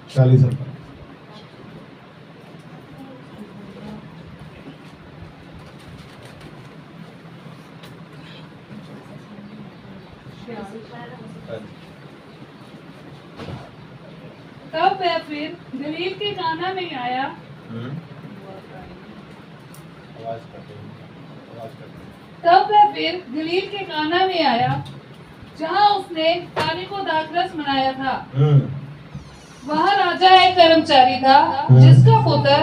40 तब वह फिर गलील के काना में आया। तब वह फिर गलील के काना में आया जहाँ उसने पानी को दाखरस बनाया था। वहाँ राजा एक कर्मचारी था जिसका पुत्र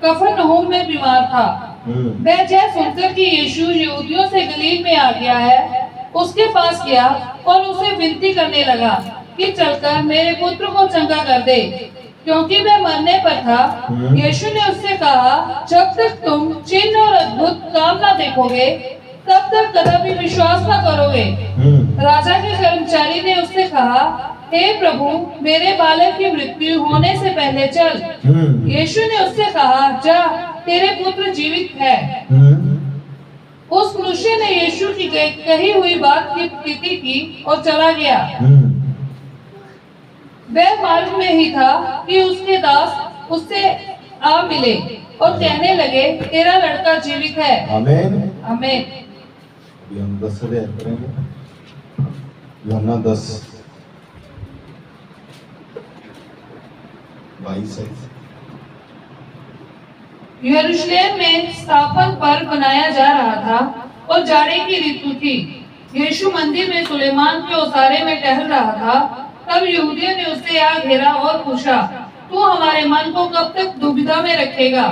कफरनहूम में बीमार था। वह यह सुनकर कि यीशु यहूदियों से गलील में आ गया है, उसके पास गया और उसे विनती करने लगा कि चलकर मेरे पुत्र को चंगा कर दे, क्योंकि वह मरने पर था। यीशु ने उससे कहा, जब तक तुम चिन्ह और अद्भुत काम न देखोगे तब तक कभी विश्वास न करोगे। राजा के कर्मचारी ने उससे कहा, हे प्रभु, मेरे बालक की मृत्यु होने से पहले चल। यीशु ने उससे कहा, जा, तेरे पुत्र जीवित है। उस मनुष्य ने यीशु की कही हुई बात की प्रीति की और चला गया। वह मार्ग में ही था कि उसके दास उससे आ मिले और कहने लगे, तेरा लड़का जीवित है। आमीन आमीन। अभी हम 10 से याद करेंगे। यूहन्ना 10:22। यरूशलेम में स्थापन पर्व मनाया जा रहा था और जाड़े की ऋतु थी। यीशु मंदिर में सुलेमान के ओसारे में टहल रहा था। तब यहूदियों ने उसे आ घेरा और पूछा, तू हमारे मन को कब तक दुविधा में रखेगा?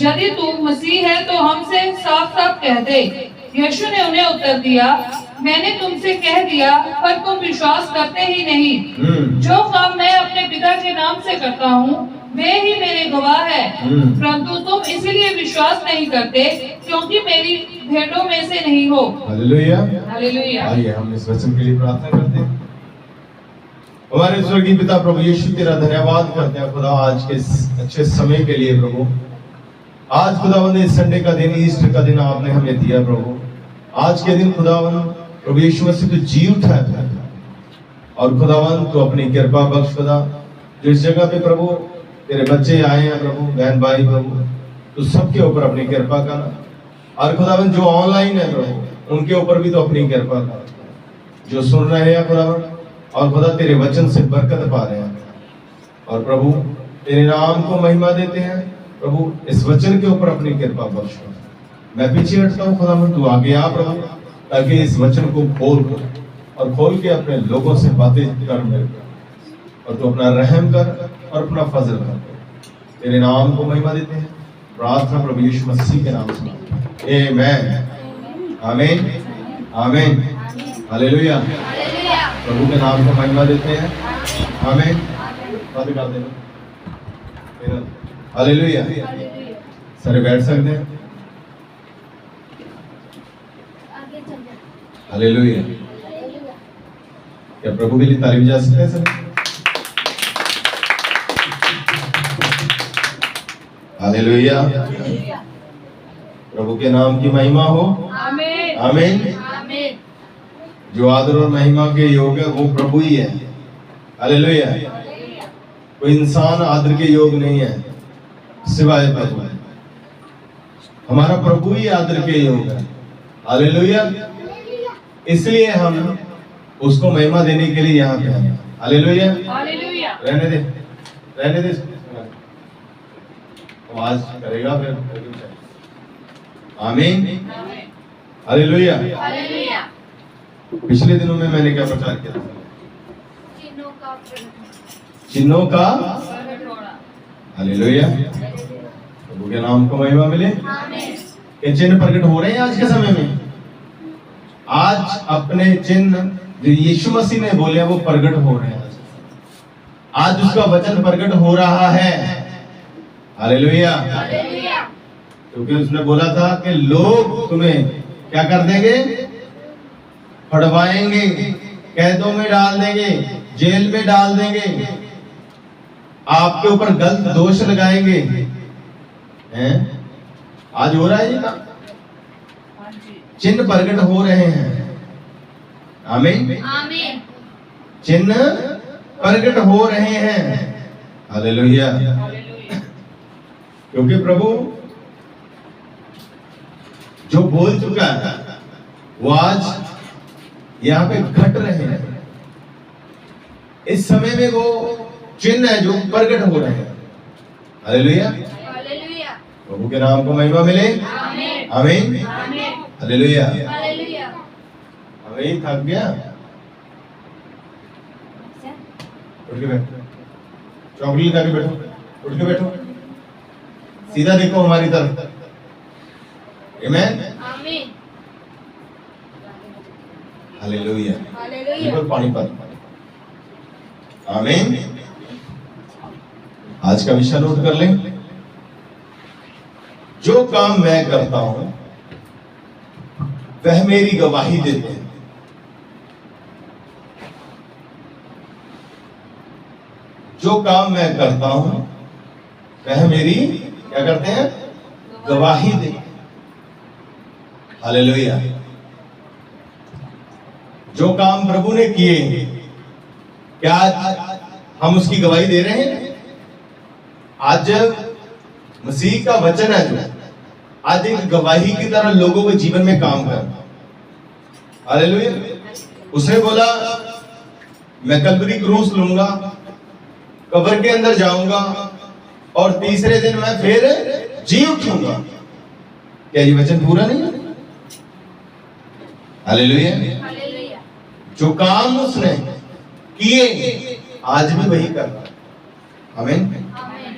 यदि तू मसीह है तो हमसे साफ साफ कह दे। यीशु ने उन्हें उत्तर दिया, मैंने तुमसे कह दिया पर तुम विश्वास करते ही नहीं। जो काम मैं अपने पिता के नाम से करता हूँ वे ही मेरे गवाह है, परंतु तुम इसीलिए विश्वास नहीं करते क्योंकि मेरी भेड़ों में से नहीं हो। हालेलुया। हालेलुया। आइए हम इस वचन के लिए प्रार्थना करते हैं। हमारे स्वर्गीय पिता प्रभु यीशु, तेरा धन्यवाद करते हैं खुदा आज के अच्छे समय के लिए। प्रभु आज खुदावंद संडे का दिन, ईस्टर का दिन आपने हमें दिया। प्रभु आज के दिन खुदावंद प्रभु यीशु मसीह तू जी उठा है और खुदावंद तू अपनी कृपा बख्श खुदा, जो इस जगह पे प्रभु तेरे बच्चे आए हैं प्रभु, बहन भाई प्रभु, तू सबके ऊपर अपनी कृपा कर। और खुदावंद जो ऑनलाइन है प्रभु उनके ऊपर भी तो अपनी कृपा कर, जो सुन रहे हैं खुदावंद और खुदा तेरे वचन से बरकत पा रहे हैं। और प्रभु तेरे नाम को महिमा देते हैं। प्रभु इस वचन के ऊपर अपनी कृपा बख्श। मैं पीछे हटता हूँ खुदावंद, तू आगे आ प्रभु, ताकि इस वचन को खोल के अपने लोगों से बातें कर मेरे, और तू अपना रहम कर और अपना फजल कर। तेरे नाम को महिमा देते हैं, प्रार्थना प्रभु यीशु मसीह के नाम से, आमीन आमीन आमीन। हालेलुया। प्रभु के नाम को महिमा देते हैं, आमीन। बातें कर देना। हालेलुया। सारे बैठ सकते हैं। हालेलुया। क्या प्रभु के लिए तारीफ जा सकते हैं सर? हालेलुया। प्रभु के नाम की महिमा हो। आमीन आमीन। आमीन। जो आदर और महिमा के योग है वो प्रभु ही है। हालेलुया। कोई इंसान आदर के योग नहीं है सिवाय प्रभु। हमारा प्रभु ही आदर के योग है। हालेलुया। इसलिए हम उसको महिमा देने के लिए यहाँ पे हैं। हालेलुया। हालेलुया। रहने दे आवाज करेगा फिर। आमीन। हालेलुया। हालेलुया। पिछले दिनों में मैंने क्या प्रचार किया था? चिन्हों का। हालेलुया। प्रभु के नाम को महिमा मिले। ये चिन्ह प्रकट हो रहे हैं आज के समय में। आज अपने चिन्ह जो यीशु मसीह ने बोले वो प्रकट हो रहे हैं। आज उसका वचन प्रकट हो रहा है। हालेलुया। क्योंकि उसने बोला था कि लोग तुम्हें क्या कर देंगे? फड़वाएंगे, कैदों में डाल देंगे, जेल में डाल देंगे, आपके ऊपर गलत दोष लगाएंगे। हैं? आज हो रहा है ये काम। चिन्ह प्रकट हो रहे हैं। आमीन। आमीन। चिन्ह प्रकट हो रहे हैं। हालेलुया। हालेलुया। क्योंकि प्रभु जो बोल चुका है वो आज यहाँ पे घट रहे हैं। इस समय में वो चिन्ह है जो प्रकट हो रहे हैं। हालेलुया। हालेलुया। प्रभु के नाम को महिमा मिले। आमीन। आमीन। आमीन। हालेलुया। हालेलुया। हमें थक गया, उठ के बैठो, चॉकलेट खा के बैठो, उठ के बैठो, सीधा देखो हमारी तरफ। आमीन। आमीन। हालेलुया। हालेलुया। बिल्कुल पानी पर। आमीन। आज का विषय नोट कर लें। जो काम मैं करता हूं वह मेरी गवाही देते हैं। जो काम मैं करता हूं वह मेरी क्या करते हैं? गवाही देते हैं। हालेलुया। जो काम प्रभु ने किए, क्या आज हम उसकी गवाही दे रहे हैं? आज मसीह का वचन है जो आज एक गवाही की तरह लोगों के जीवन में काम करना। हालेलुया। उसने बोला मैं कल्वरी क्रूस लूंगा, कब्र के अंदर जाऊंगा और तीसरे दिन मैं फिर जी उठूंगा। क्या ये वचन पूरा नहीं है? हालेलुया। हालेलुया। जो काम उसने किए आज भी वही कर रहा है। आमीन। आमीन।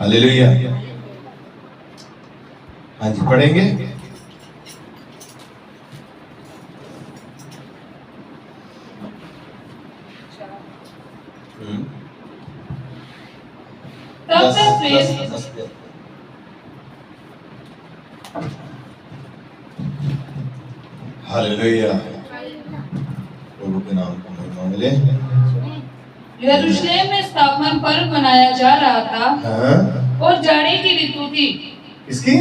हालेलुया। हाँ जी, पढ़ेंगे। तब से फिर हालेलुया। प्रभु के नाम को महिमा मिले। यरूशलेम में स्थापना पर्व मनाया जा रहा था हाँ? और जाड़े की ऋतु थी। किसकी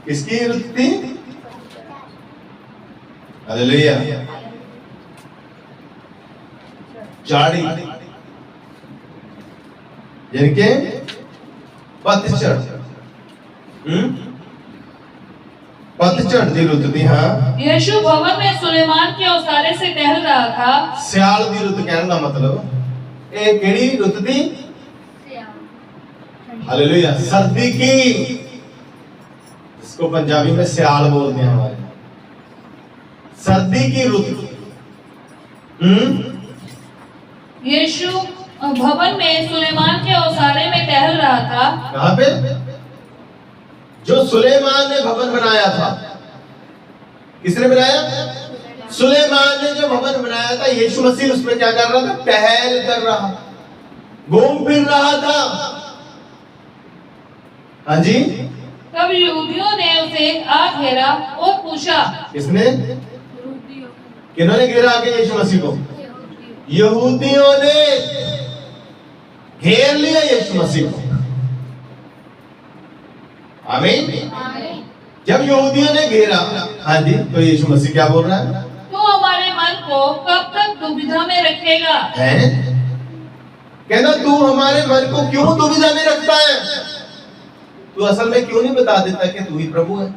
किसकी ऋतु थी? हालेलुया। जाड़ी यानी के पतझड़। पतझड़ की रुत थी। हाँ, यीशु भवन में सुलेमान के ओसारे से टहल रहा था। सियाल की रुत कहने का मतलब ये केड़ी रुत थी? हालेलुया। सर्दी की, इसको पंजाबी में सियाल बोलते हैं हमारे। सर्दी की रुत। यीशु भवन में सुलेमान के ओसारे में टहल रहा था। कहाँ पे? जो सुलेमान ने भवन बनाया था। किसने बनाया? सुलेमान ने जो भवन बनाया था, यीशु मसीह उसमें क्या कर रहा था? टहल कर रहा, घूम फिर रहा था। हाँ जी। तब यहूदियों ने उसे आ घेरा और पूछा। किसने? किन्होंने घेरा आगे यीशु मसीह को? यहूदियों ने घेर लिया यीशु मसीह को। आमीन। जब यहूदियों ने घेरा, हाँ जी, तो यीशु मसीह क्या बोल रहा है? तू हमारे मन को कब तक दुविधा में रखेगा? है? कहना तू हमारे मन को क्यों दुविधा में रखता है? तू असल में क्यों नहीं बता देता कि तू ही प्रभु है?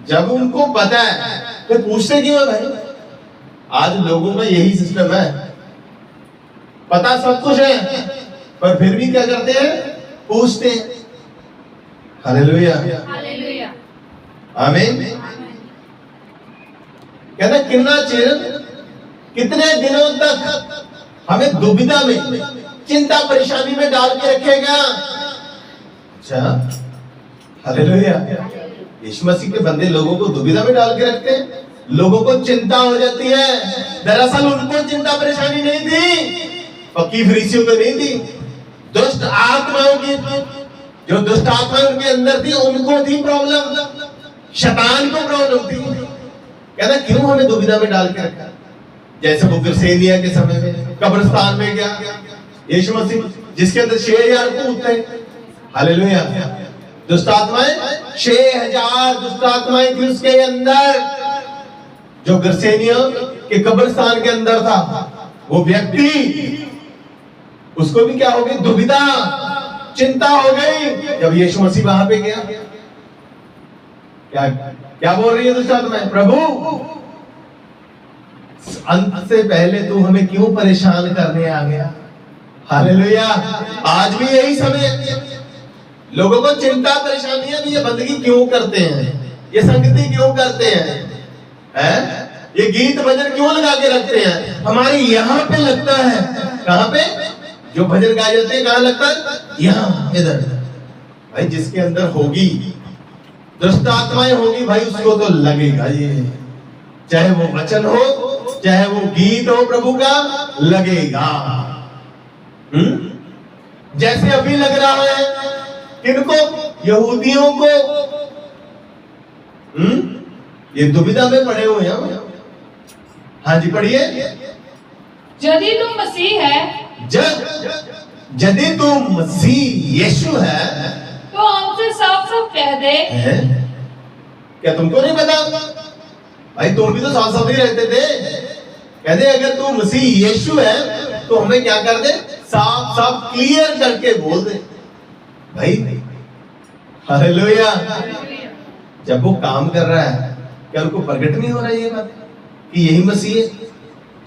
जब उनको पता है तो पूछते क्यों है भाई? आज लोगों का यही सिस्टम है, पता सब कुछ है पर फिर भी क्या करते हैं? पूछते हैं। हालेलुया। हालेलुया। आमीन। कहना कितना चिर, कितने दिनों तक हमें दुविधा में, चिंता परेशानी में डाल के रखेगा? अच्छा, हालेलुया। यीशु मसीह के बंदे लोगों को दुविधा में डाल के रखते हैं, लोगों को चिंता हो जाती है। दरअसल उनको चिंता परेशानी नहीं थी, पक्की फरीसियों को नहीं थी, दुष्ट आत्माओं की, जो दुष्ट आत्मा उनके अंदर थी उनको थी प्रॉब्लम, शैतान को प्रॉब्लम थी। कहना क्यों हमें दुविधा में डाल के रखा? जैसे वो गिरसेनिया के समय में कब्रिस्तान में गया यीशु मसीह, जिसके अंदर 6000 भूत थे। हालेलुया। दुष्ट आत्माएं 6000 दुष्ट आत्माएं थी उसके अंदर, जो गर्सेनिया के कब्रिस्तान के अंदर था। वो व्यक्ति, उसको भी क्या हो गई? दुविधा, चिंता हो गई जब यीशु मसीह वहां पे गया। क्या क्या बोल रही है दुष्ट आत्माएं? प्रभु, अंत से पहले तू हमें क्यों परेशान करने आ गया? हालेलुया। आज भी यही समय है, लोगों को चिंता परेशानियां भी, ये बंदगी क्यों करते हैं, ये संगति क्यों करते हैं, ये गीत भजन क्यों लगा के रखते हैं? हमारे यहाँ पे लगता है। कहाँ पे? जो भजन गाए जाते हैं कहाँ लगता है? यहाँ, इधर। भाई जिसके अंदर होगी दुष्ट आत्माएं होगी, भाई उसको तो लगेगा ये, चाहे वो वचन हो, चाहे वो गीत हो, प्रभु का लगेगा। जैसे अभी लग रहा है किनको? यहूदियों को। ये दुविधा में पड़े हुए हैं। हाँ जी, पढ़िए। यदि तुम मसीह है, यदि तुम मसीह यीशु है, तो हमसे साफ साफ कह दे। क्या तुमको नहीं पता? भाई तुम भी तो साथ साथ ही रहते थे। कहते अगर तू मसीह यीशु है तो हमें क्या कर दे? साफ साफ क्लियर करके बोल दे भाई। हालेलुया। जब वो काम कर रहा है, क्या उनको प्रकट नहीं हो रहा है ये बात कि यही मसीह है?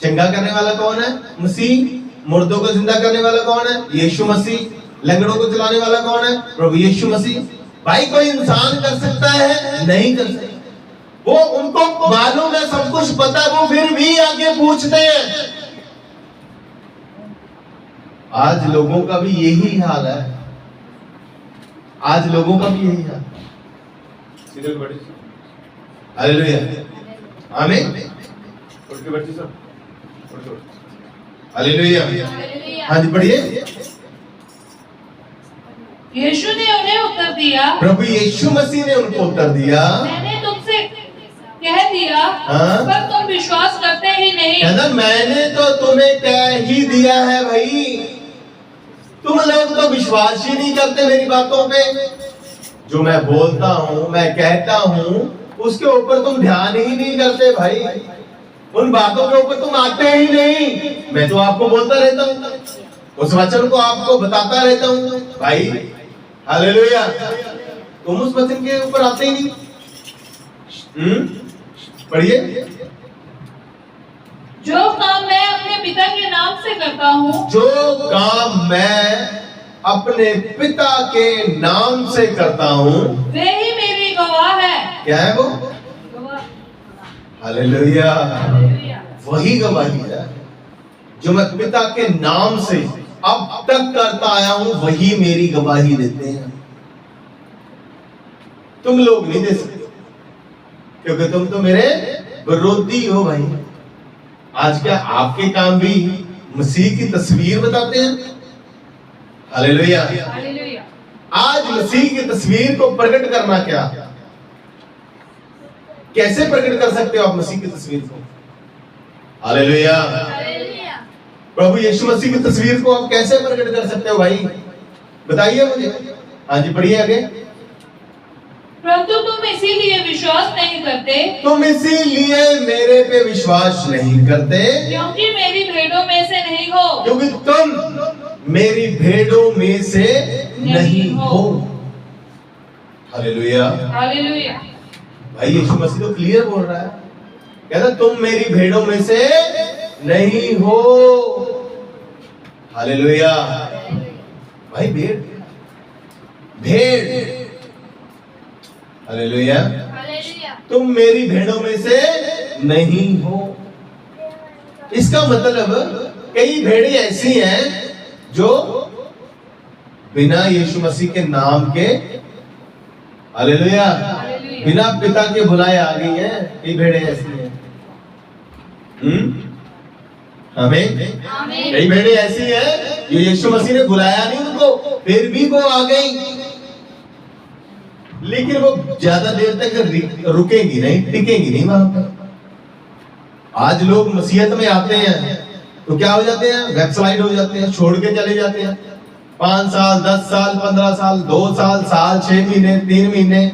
चंगा करने वाला कौन है? मसीह। मुर्दों को जिंदा करने वाला कौन है? यीशु मसीह। लंगड़ों को चलाने वाला कौन है? प्रभु यीशु मसीह। भाई कोई इंसान कर सकता है? नहीं कर सकता। वो उनको मालूम है, सब कुछ पता है, वो फिर भी आगे पूछते हैं। आज लोगों का भी यही हाल है। आज लोगों का भी यही हाल। हालेलुया, आमीन। उठ के बैठिए सब। हालेलुया। हाँ जी, पढ़िए। यीशु ने उन्हें उत्तर दिया, प्रभु यीशु मसीह ने उनको उत्तर दिया, मैंने तुमसे कह दिया, हाँ? पर तुम विश्वास करते ही नहीं। कहना मैंने तो तुम्हें कह ही दिया है भाई, तुम लोग तो विश्वास ही नहीं करते मेरी बातों पे। जो मैं बोलता हूँ, मैं कहता हूँ, उसके ऊपर तुम ध्यान ही नहीं करते भाई। उन बातों के ऊपर तुम आते ही नहीं। मैं तो आपको बोलता रहता हूँ, उस वचन को आपको बताता रहता हूँ भाई। हालेलुया। तुम उस वचन के ऊपर आते ही नहीं। पढ़िए। जो काम मैं अपने पिता के नाम से करता हूँ, जो काम मैं अपने पिता के नाम से करता हूँ, वे ही मेरी गवाह है। क्या है वो? हालेलुया। वही गवाही है जो मैं पिता के नाम से अब तक करता आया हूं, वही मेरी गवाही देते हैं। तुम लोग नहीं दे सकते क्योंकि तुम तो मेरे विरोधी हो भाई। आज क्या आपके काम भी मसीह की तस्वीर बताते हैं? हालेलुया। आज मसीह की तस्वीर को प्रकट करना क्या, कैसे प्रकट कर सकते हो आप मसीह की तस्वीर को? हालेलुया। प्रभु यीशु मसीह की तस्वीर को आप कैसे प्रकट कर सकते हो भाई? बताइए मुझे। हाँ जी, पढ़िए आगे। परंतु तुम इसीलिए विश्वास नहीं करते, तुम इसीलिए मेरे पे विश्वास नहीं करते क्योंकि मेरी भेड़ों में से नहीं हो। क्योंकि तुम मेरी भेड़ों में से नहीं हो। हालेलुया। हालेलुया। भाई यीशु मसीह तो क्लियर बोल रहा है, कहता तुम मेरी भेड़ों में से नहीं हो। हालेलुया। भाई भेड़, भेड़। हालेलुया। तुम मेरी भेड़ों में से नहीं हो। इसका मतलब कई भेड़ें ऐसी हैं जो बिना यीशु मसीह के नाम के, हालेलुया, बिना पिता के बुलाए आ गई हैं। कई भेड़ें ऐसी हैं। हमें कई भेड़ें ऐसी हैं जो यीशु मसीह ने बुलाया नहीं उनको, फिर भी वो आ गई, लेकिन वो ज्यादा देर तक रुकेंगी नहीं, टिकेंगी नहीं वहां पर। आज लोग मसीहत में आते हैं तो क्या हो जाते हैं? बैकस्लाइड हो जाते हैं, छोड़ के चले जाते हैं। 5 साल, 10 साल, 15 साल, 2 साल, 6 महीने, 3 महीने,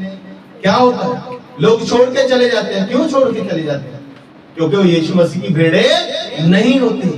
क्या होता है? लोग छोड़ के चले जाते हैं। क्यों छोड़ के चले जाते हैं? क्योंकि वो यीशु मसीह की भेड़ें नहीं होती।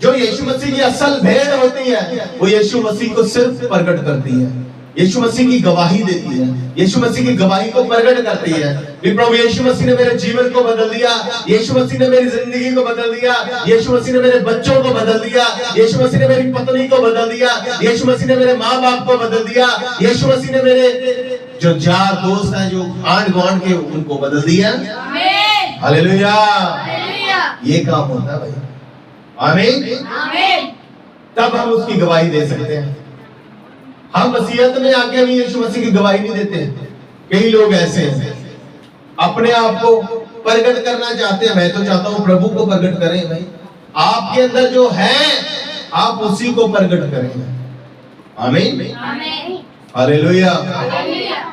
जो यीशु मसीह की असल भेड़ होती है, वो यीशु मसीह को सिर्फ प्रकट करती है, यीशु मसीह की गवाही देती है, यीशु मसीह की गवाही को प्रकट करती है। प्रभु यीशु मसीह ने मेरे जीवन को बदल दिया, यीशु मसीह ने मेरी जिंदगी को बदल दिया, यीशु मसीह ने मेरे बच्चों को बदल दिया, यीशु मसीह ने मेरी पत्नी को बदल दिया, यीशु मसीह ने मेरे माँ बाप को बदल दिया, यीशु मसीह ने मेरे जो यार दोस्त हैं, जो आंट गुआंट के, उनको बदल दिया। हालेलुया। ये काम होता है भाई। आमीन। तब हम उसकी गवाही दे सकते हैं। हम मसीहत में आके भी यीशु मसीह की गवाही नहीं देते। कई लोग ऐसे हैं, अपने आप को प्रकट करना चाहते हैं। मैं तो चाहता हूं प्रभु को प्रकट करें भाई। आपके अंदर जो है, आप उसी को प्रकट करें। आमीन। हालेलुया।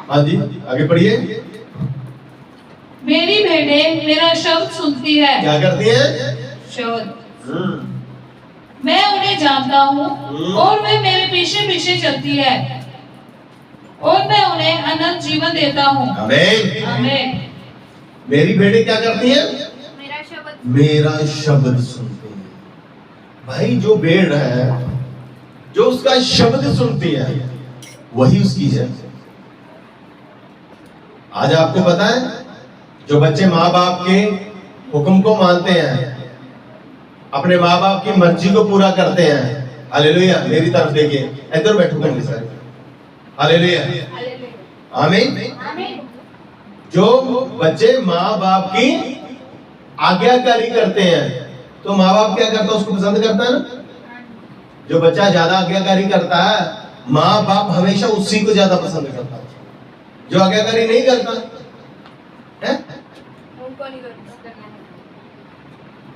हाँ जी, आगे पढ़िए। मेरी भेड़ें मेरा शब्द सुनती है। क्या करती है? शब्द। मैं उन्हें जानता हूँ और वे मेरे पीछे पीछे चलती है और मैं उन्हें अनंत जीवन देता हूँ। आमीन। आमीन। मेरी भेड़ें क्या करती हैं? मेरा शब्द सुनती है। भाई जो भेड़ है, जो उसका शब्द सुनती है, वही उसकी है। आज आपको पता है, जो बच्चे माँ बाप के हुक्म को मानते हैं, अपने माँ बाप की मर्जी को पूरा करते हैं। हालेलुया। मेरी तरफ देखिए, इधर बैठूंगा सारे। हालेलुया। आमीन। जो बच्चे माँ बाप की आज्ञाकारी करते हैं, तो माँ बाप क्या करता है? उसको पसंद करता है ना। जो बच्चा ज्यादा आज्ञाकारी करता है, माँ बाप हमेशा उसी को ज्यादा पसंद करता है। जो आज्ञाकारी नहीं करता है,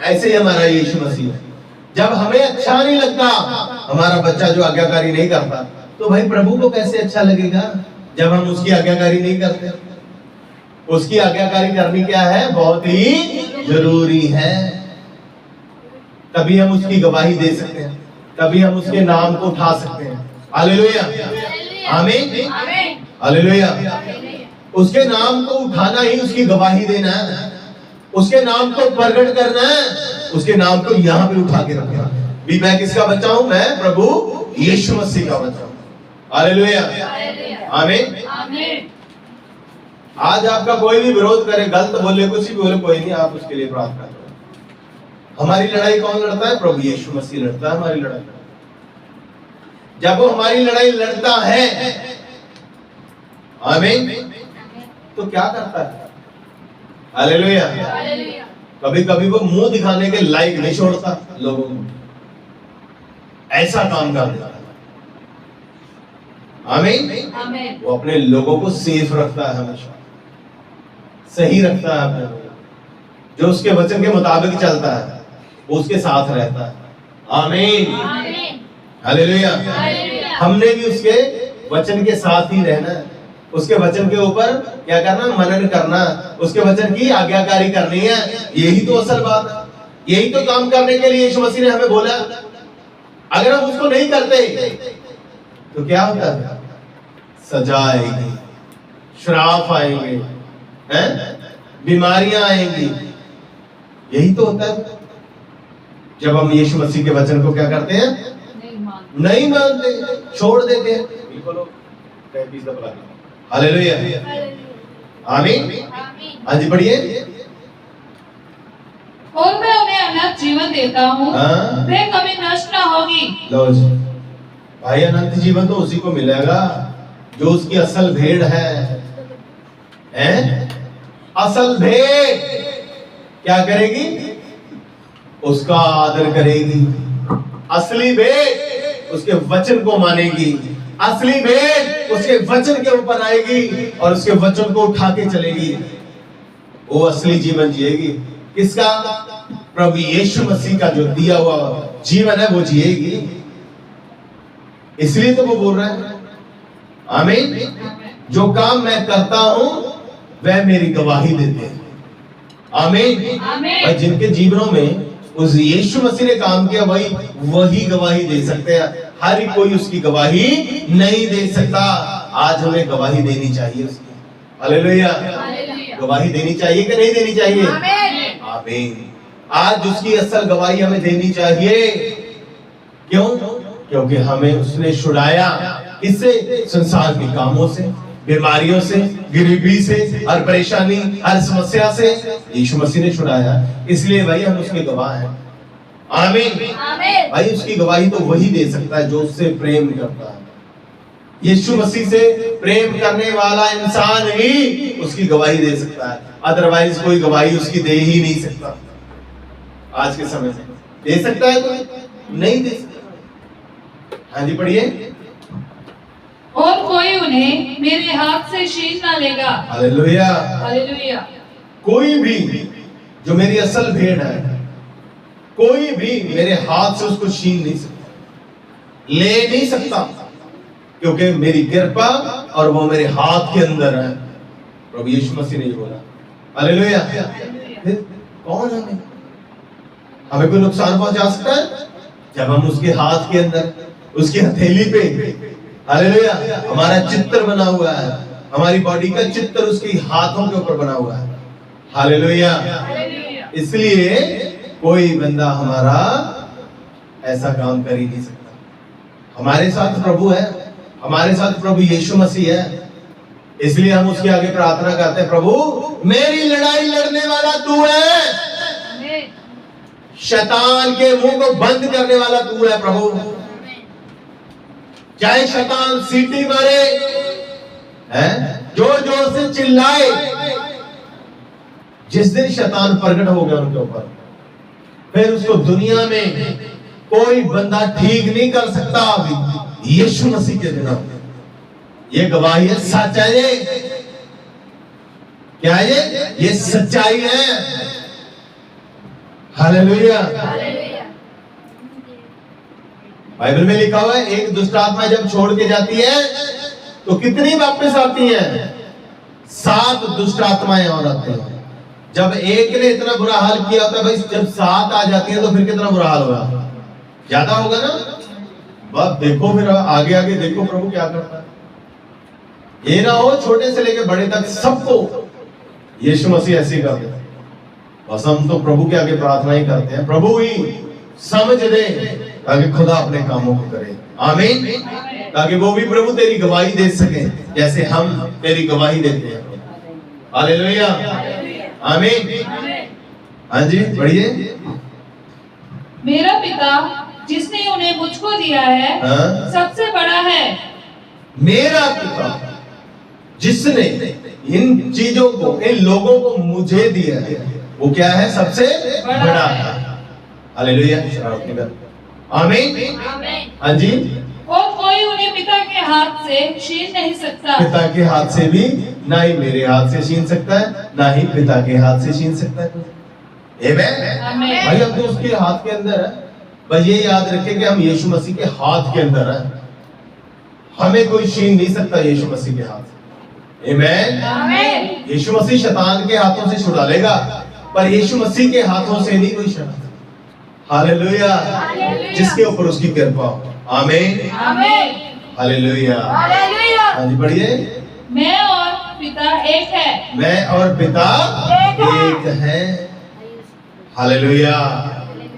ऐसे ही हमारा यीशु मसीह है। जब हमें अच्छा नहीं लगता हमारा बच्चा जो आज्ञाकारी नहीं करता, तो भाई प्रभु को कैसे अच्छा लगेगा जब हम उसकी आज्ञाकारी नहीं करते? उसकी आज्ञाकारी करनी क्या है? बहुत ही जरूरी है। तभी हम उसकी गवाही दे सकते हैं, तभी हम उसके नाम को उठा सकते हैं। हालेलुया। आमीन। हालेलुया। उसके नाम को उठाना ही उसकी गवाही देना है, उसके नाम को प्रकट करना है, उसके नाम को यहाँ पे उठा के रखना है। भी मैं किसका बच्चा हूं? मैं प्रभु यीशु मसीह का बच्चा हूं। हालेलुया। आमीन। आज आपका कोई भी विरोध करे, गलत बोले, कुछ भी बोले, कोई नहीं, आप उसके लिए प्रार्थना करो। हमारी लड़ाई कौन लड़ता है? प्रभु यीशु मसीह लड़ता है हमारी लड़ाई। जब वो हमारी लड़ाई लड़ता है, आमीन, तो क्या करता है? हालेलुया। कभी कभी वो मुंह दिखाने के लायक नहीं छोड़ता लोगों को, ऐसा काम कर देता है। आमीन। वो अपने लोगों को सेफ रखता है, हमेशा सही रखता है अपने लोगों। जो उसके वचन के मुताबिक चलता है, वो उसके साथ रहता है। आमीन। हालेलुया। हमने भी उसके वचन के साथ ही रहना है, उसके वचन के ऊपर क्या करना? मनन करना, उसके वचन की आज्ञाकारी करनी है। यही तो असल बात है, यही तो काम करने के लिए यीशु मसीह ने हमें बोला। अगर हम उसको नहीं करते तो क्या होता है? सजा आएगी, श्राप आएंगे, हैं? बीमारियां आएंगी। यही तो होता है जब हम यीशु मसीह के वचन को क्या करते हैं? नहीं मानते, छोड़ देते हैं। हालेलुया। आमीन। हाँ जी, पढ़िए। और मैं उन्हें अनंत जीवन देता हूँ, वे कभी नष्ट न होगी। लो जी भाई, अनंत जीवन तो उसी को मिलेगा जो उसकी असल भेड़ है। असल भेड़ क्या करेगी? उसका आदर करेगी। असली भेड़ उसके वचन को मानेगी। असली भेड़ उसके वचन के ऊपर आएगी और उसके वचन को उठा के चलेगी। वो असली जीवन जिएगी। किसका? प्रभु यीशु मसीह का जो दिया हुआ जीवन है, वो जिएगी। इसलिए तो वो बोल रहा है, आमीन, जो काम मैं करता हूं वह मेरी गवाही देते हैं। आमीन। और जिनके जीवनों में उस यीशु मसीह ने काम किया, वही गवाही दे सकते हैं। हर कोई उसकी गवाही नहीं दे सकता। आज हमें गवाही देनी चाहिए उसकी। हालेलुया। गवाही देनी चाहिए कि नहीं देनी चाहिए? आमीन। आज उसकी असल गवाही हमें देनी चाहिए। क्यों? क्योंकि हमें उसने छुड़ाया। किससे? संसार के कामों से, बीमारियों से, गरीबी से, हर परेशानी, हर समस्या से यीशु मसीह ने छुड़ाया। इसलिए भाई हम उसके गवाह हैं। आमीन। भाई उसकी गवाही तो वही दे सकता है जो उससे प्रेम करता है। यीशु मसीह से प्रेम करने वाला इंसान ही उसकी गवाही दे सकता है। अदरवाइज कोई गवाही उसकी दे ही नहीं सकता। आज के समय में दे सकता है कोई? नहीं दे सकता। हाँ जी, पढ़िए। और कोई उन्हें मेरे हाथ से छीन ना लेगा। हालेलुया। हालेलुया। कोई भी जो मेरी असल भेड़ है, कोई भी मेरे हाथ से उसको छीन नहीं सकता, ले नहीं सकता, क्योंकि मेरी कृपा और वो मेरे हाथ के अंदर है। प्रभु यीशु मसीह ने बोला। हालेलुया। फिर कौन हमें कोई नुकसान पहुंचा सकता है? जब हम उसके हाथ के अंदर, उसकी हथेली पे, हालेलुया, हमारा चित्र बना हुआ है। हमारी बॉडी का चित्र उसके हाथों के ऊपर बना हुआ है। हालेलुया। इसलिए कोई बंदा हमारा ऐसा काम कर ही नहीं सकता। हमारे साथ प्रभु है, हमारे साथ प्रभु यीशु मसीह है। इसलिए हम उसके आगे प्रार्थना करते हैं, प्रभु मेरी लड़ाई लड़ने वाला तू है, शैतान के मुंह को बंद करने वाला तू है प्रभु। चाहे शैतान सीटी मारे, जोर जोर से चिल्लाए, जिस दिन शैतान प्रकट हो गया उनके ऊपर, फिर उसको दुनिया में कोई बंदा ठीक नहीं कर सकता। अभी यीशु मसीह के बिना। ये गवाही है, सच है ये। क्या है ये सच्चाई है। हालेलुया। बाइबल में लिखा हुआ है, एक दुष्ट आत्मा जब छोड़ के जाती है तो कितनी वापस आती हैं? 7 दुष्ट आत्माएं और आती हैं। जब एक ने इतना बुरा हाल किया होता है भाई, जब 7 आ जाती है तो फिर कितना बुरा हाल होगा? ज्यादा होगा ना। बस देखो, फिर आगे आगे देखो प्रभु क्या करता है। ये ना हो छोटे से लेकर बड़े तक सबको यीशु मसीह ऐसे ही करते हैं। बस हम तो प्रभु के आगे प्रार्थना ही करते हैं, प्रभु ही समझ दे ताकि खुदा अपने कामों को करे। आमीन। ताकि वो भी प्रभु तेरी गवाही दे सके जैसे हम तेरी गवाही देते हैं। हालेलुया। आमीन। हाँ जी, बढ़िए। मेरा पिता जिसने उन्हें मुझको दिया है, हाँ? सबसे बड़ा है। मेरा पिता जिसने इन चीजों को, इन लोगों को मुझे दिया है, वो क्या है? सबसे बड़ा है। हालेलुया। आमीन। हाँ जी। और कोई उन्हें पिता के हाथ से छीन नहीं सकता। पिता के हाथ से भी, ना ही मेरे हाथ से छीन सकता है, ना ही पिता के हाथ से छीन सकता है। आमीन। भाई हम तो उसके हाथ के अंदर है। बस ये याद रखें कि हम यीशु मसीह के हाथ के अंदर हैं। हमें कोई छीन नहीं सकता यीशु मसीह के हाथ से। आमीन। यीशु मसीह शैतान के हाथों से छुड़ा लेगा, पर यीशु मसीह के हाथों से नहीं कोई छुड़ा। हालेलुया। जिसके ऊपर उसकी कृपा हो। आमीन। हालेलुया। हाँ जी, बढ़िए। मैं और पिता एक है। मैं और पिता एक है। हालेलुया।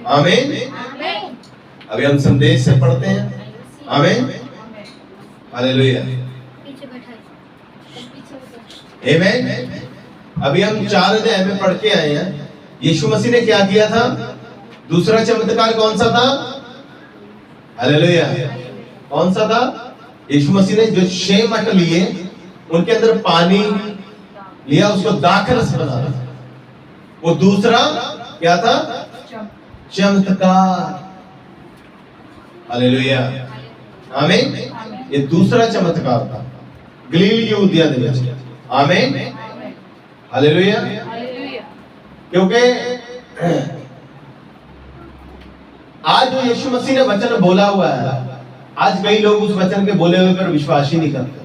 आमीन। अभी हम संदेश से पढ़ते हैं। आमीन। हालेलुया। आमीन। अभी हम 4 अध्याय में पढ़ के आए हैं। यीशु मसीह ने क्या किया था? दूसरा चमत्कार कौन सा था? हालेलुया। कौन सा था? यीशु मसीह ने जो 6 मट लिए, उनके अंदर पानी लिया, उसको दाखरस बना दिया। वो दूसरा क्या था? चमत्कार। हालेलुया। आमीन। ये दूसरा चमत्कार था गलील के उद्यान में। आमीन। हालेलुया। क्योंकि आज जो यीशु मसीह ने वचन बोला हुआ है, आज कई लोग उस वचन के बोले हुए पर विश्वास ही नहीं करते।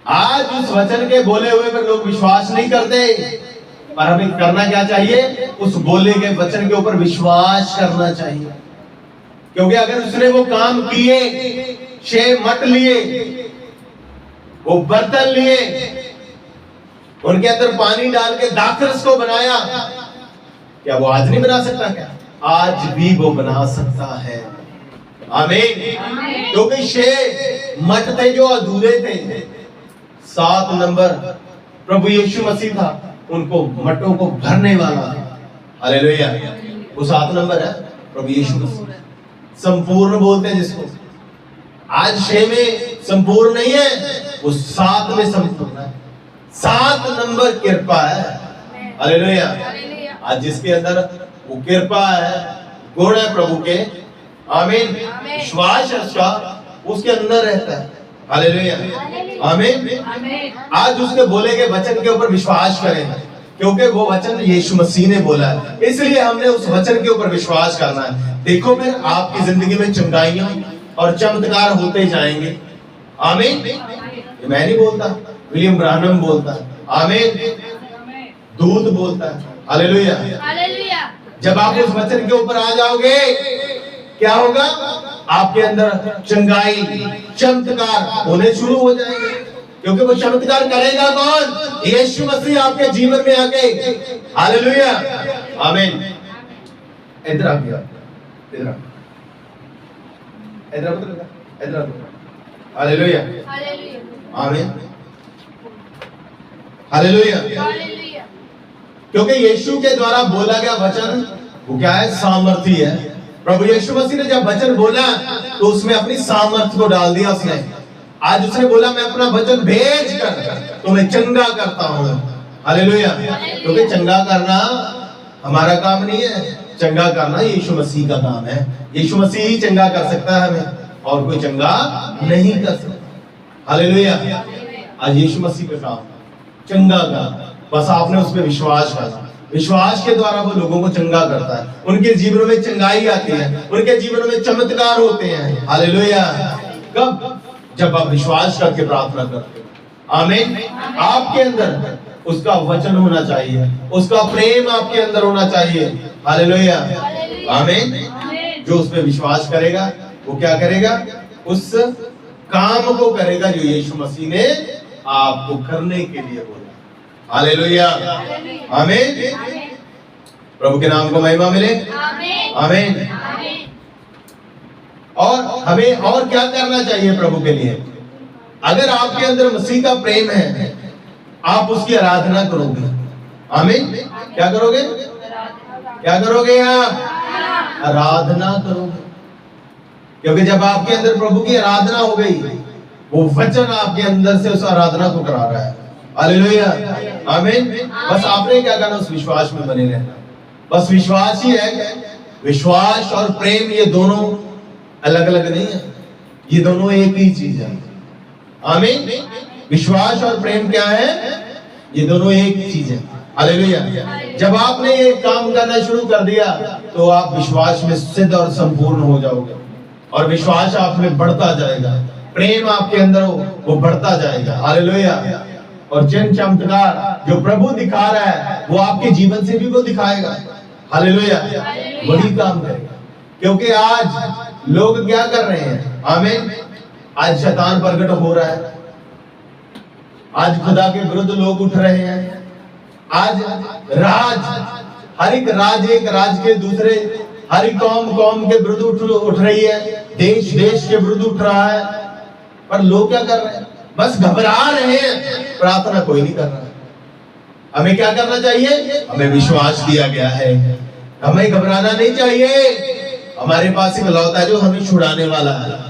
आज उस वचन के बोले हुए पर लोग विश्वास नहीं करते, पर हमें करना क्या चाहिए? उस बोले गए वचन के ऊपर विश्वास करना चाहिए। क्योंकि अगर उसने वो काम किए, 6 मट लिए, वो बर्तन लिए, उनके अंदर पानी डाल के दाखरस को बनाया, क्या वो आज नहीं बना सकता? क्या आज भी वो बना सकता है? आमीन। क्योंकि 6 मट थे जो अधूरे थे, 7 नंबर प्रभु यीशु मसीह था, उनको मटों को भरने वाला था। हालेलुया। वो 7 नंबर है प्रभु यीशु मसीह, संपूर्ण बोलते हैं जिसको। आज 6 में संपूर्ण नहीं है, वो 7 में संपूर्ण है। 7 नंबर कृपा है। हालेलुया। आज जिसके अंदर वो कृपा है, गुण है प्रभु के, आमीन, विश्वास है उसका, उसके अंदर रहता है। हालेलुया, आमीन। आज उसके बोले गए वचन के ऊपर विश्वास करें, क्योंकि वो वचन यीशु मसीह ने बोला है, इसलिए हमने उस वचन के ऊपर विश्वास करना है। देखो फिर आपकी जिंदगी में चंगाइयां और चमत्कार होते जाएंगे। आमीन। ये मैं नहीं बोलता, विलियम ब्रानम बोलता है। आमीन। दूत बोलता है। हालेलुया। जब आप उस वचन के ऊपर आ जाओगे, क्या होगा? आपके अंदर चंगाई, चमत्कार होने शुरू हो जाएंगे, क्योंकि वो चमत्कार करेगा कौन? यीशु मसीह आपके जीवन में आके। हालेलुया, आमीन। इधर आ गया, इधर इधर। हालेलुया, आमीन, हालेलुया। क्योंकि यीशु के द्वारा बोला गया वचन वो क्या है? सामर्थी है। प्रभु यीशु मसीह ने जब वचन बोला तो उसमें अपनी सामर्थ्य को डाल दिया उसने। आज उसने बोला मैं अपना वचन भेज कर तुम्हें चंगा करता हूं। हालेलुया। क्योंकि चंगा करना हमारा काम नहीं है, चंगा करना यीशु मसीह का काम है। यीशु मसीह ही चंगा कर सकता है हमें, और कोई चंगा नहीं कर सकता। हालेलुया। आज यीशु मसीह का काम चंगा करना, बस आपने उस पर विश्वास करना। विश्वास के द्वारा वो लोगों को चंगा करता है, उनके जीवन में चंगाई आती है, उनके जीवन में चमत्कार होते हैं। हालेलुया। कब? जब आप विश्वास करके प्रार्थना करते हो। आमीन। आपके अंदर उसका वचन होना चाहिए, उसका प्रेम आपके अंदर होना चाहिए। हालेलुया, आमीन। जो उस पर विश्वास करेगा वो क्या करेगा? उस काम को करेगा जो यीशु मसीह ने आपको करने के लिए बोला। हालेलुया, आमीन। प्रभु के नाम को महिमा मिले। आमीन। और हमें और क्या करना चाहिए प्रभु के लिए? अगर आपके अंदर मसीह का प्रेम है, आप उसकी आराधना करोगे। आमीन। क्या करोगे? क्या करोगे? आप आराधना करोगे, क्योंकि जब आपके अंदर प्रभु की आराधना हो गई, वो वचन आपके अंदर से उस आराधना को करा रहा है। हालेलुया, आमीन। बस आपने क्या करना? उस विश्वास में बने रहना। बस विश्वास ही है। विश्वास और प्रेम ये दोनों अलग अलग नहीं है, ये दोनों एक ही चीज है। आमीन। विश्वास और प्रेम क्या है? ये दोनों एक चीज है। हालेलुया। जब आपने ये काम करना शुरू कर दिया तो आप विश्वास में सिद्ध और संपूर्ण हो जाओगे, और विश्वास आप में बढ़ता जाएगा, प्रेम आपके अंदर हो वो बढ़ता जाएगा। हालेलुया। और जिन चमत्कार जो प्रभु दिखा रहा है वो आपके जीवन से भी वो दिखाएगा। हालेलुया, वही काम करेगा। क्योंकि आज लोग क्या कर रहे हैं? आमीन। आज शैतान प्रकट हो रहा है, आज खुदा के विरुद्ध लोग उठ रहे हैं। आज हर एक राज एक राज के दूसरे, हर एक कौम के विरुद्ध उठ रही है, देश के विरुद्ध उठ रहा है। पर लोग क्या कर रहे हैं? बस घबरा रहे हैं, प्रार्थना कोई नहीं कर रहा है। हमें क्या करना चाहिए? हमें विश्वास दिया गया है, हमें घबराना नहीं चाहिए। हमारे पास एक लौता है जो हमें छुड़ाने वाला है।